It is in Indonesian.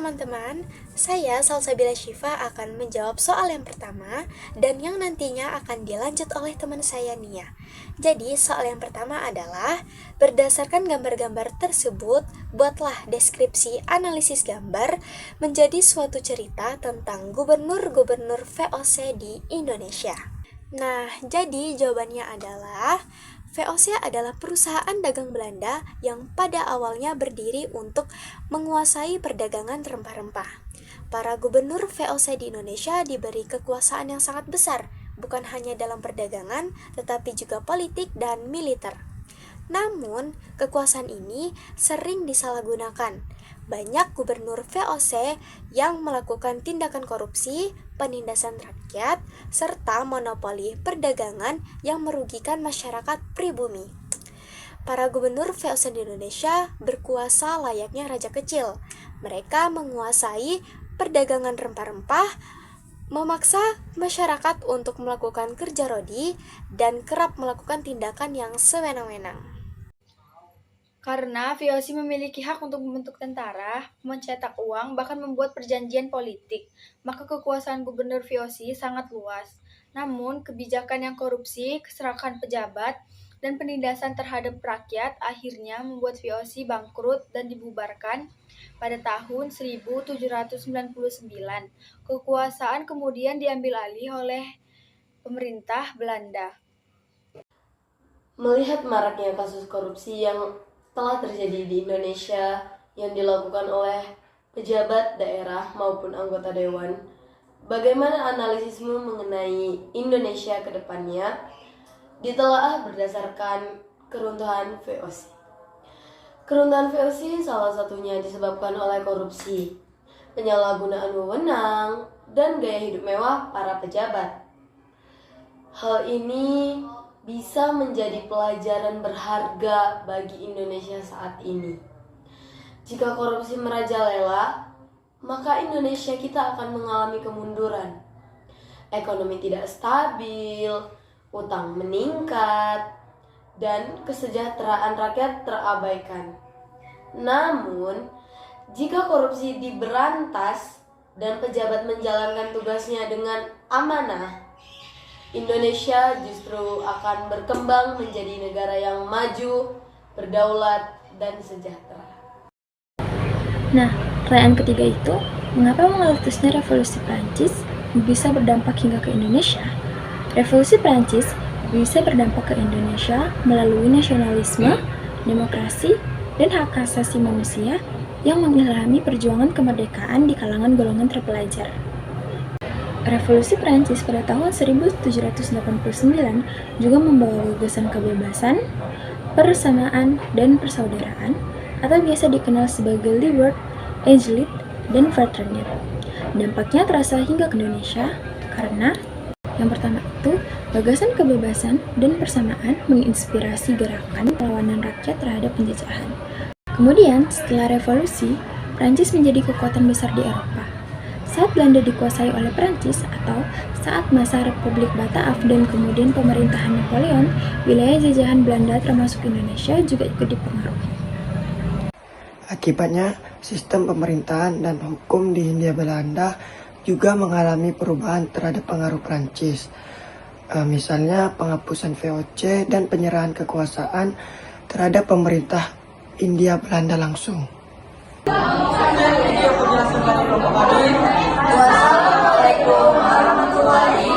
teman-teman, saya Salsabila Syifa akan menjawab soal yang pertama dan yang nantinya akan dilanjut oleh teman saya Nia. Jadi soal yang pertama adalah, berdasarkan gambar-gambar tersebut, buatlah deskripsi analisis gambar menjadi suatu cerita tentang gubernur-gubernur VOC di Indonesia. Nah, jadi jawabannya adalah VOC adalah perusahaan dagang Belanda yang pada awalnya berdiri untuk menguasai perdagangan rempah-rempah. Para gubernur VOC di Indonesia diberi kekuasaan yang sangat besar, bukan hanya dalam perdagangan, tetapi juga politik dan militer. Namun, kekuasaan ini sering disalahgunakan. Banyak gubernur VOC yang melakukan tindakan korupsi, penindasan rakyat, serta monopoli perdagangan yang merugikan masyarakat pribumi. Para gubernur VOC di Indonesia berkuasa layaknya raja kecil. Mereka menguasai perdagangan rempah-rempah, memaksa masyarakat untuk melakukan kerja rodi, dan kerap melakukan tindakan yang sewenang-wenang. Karena VOC memiliki hak untuk membentuk tentara, mencetak uang, bahkan membuat perjanjian politik, maka kekuasaan gubernur VOC sangat luas. Namun, kebijakan yang korupsi, keserakahan pejabat, dan penindasan terhadap rakyat akhirnya membuat VOC bangkrut dan dibubarkan pada tahun 1799. Kekuasaan kemudian diambil alih oleh pemerintah Belanda. Melihat maraknya kasus korupsi yang telah terjadi di Indonesia yang dilakukan oleh pejabat daerah maupun anggota dewan, bagaimana analisismu mengenai Indonesia ke depannya ditelaah berdasarkan keruntuhan VOC. Keruntuhan VOC salah satunya disebabkan oleh korupsi, penyalahgunaan wewenang, dan gaya hidup mewah para pejabat. Hal ini bisa menjadi pelajaran berharga bagi Indonesia saat ini. Jika korupsi merajalela, maka Indonesia kita akan mengalami kemunduran. Ekonomi tidak stabil, utang meningkat, dan kesejahteraan rakyat terabaikan. Namun, jika korupsi diberantas dan pejabat menjalankan tugasnya dengan amanah, Indonesia justru akan berkembang menjadi negara yang maju, berdaulat, dan sejahtera. Nah, pertanyaan ketiga itu, mengapa meletusnya revolusi Prancis bisa berdampak hingga ke Indonesia? Revolusi Prancis bisa berdampak ke Indonesia melalui nasionalisme, demokrasi, dan hak asasi manusia yang mengilhami perjuangan kemerdekaan di kalangan golongan terpelajar. Revolusi Prancis pada tahun 1789 juga membawa gagasan kebebasan, persamaan, dan persaudaraan, atau biasa dikenal sebagai Liberté, Égalité, dan Fraternité. Dampaknya terasa hingga ke Indonesia karena yang pertama itu, gagasan kebebasan dan persamaan menginspirasi gerakan perlawanan rakyat terhadap penjajahan. Kemudian, setelah revolusi, Prancis menjadi kekuatan besar di Eropa. Saat Belanda dikuasai oleh Prancis atau saat masa Republik Bataaf dan kemudian pemerintahan Napoleon, wilayah jajahan Belanda termasuk Indonesia juga ikut dipengaruhi. Akibatnya, sistem pemerintahan dan hukum di Hindia Belanda juga mengalami perubahan terhadap pengaruh Prancis. Misalnya penghapusan VOC dan penyerahan kekuasaan terhadap pemerintah Hindia Belanda langsung. Wassalamualaikum warahmatullahi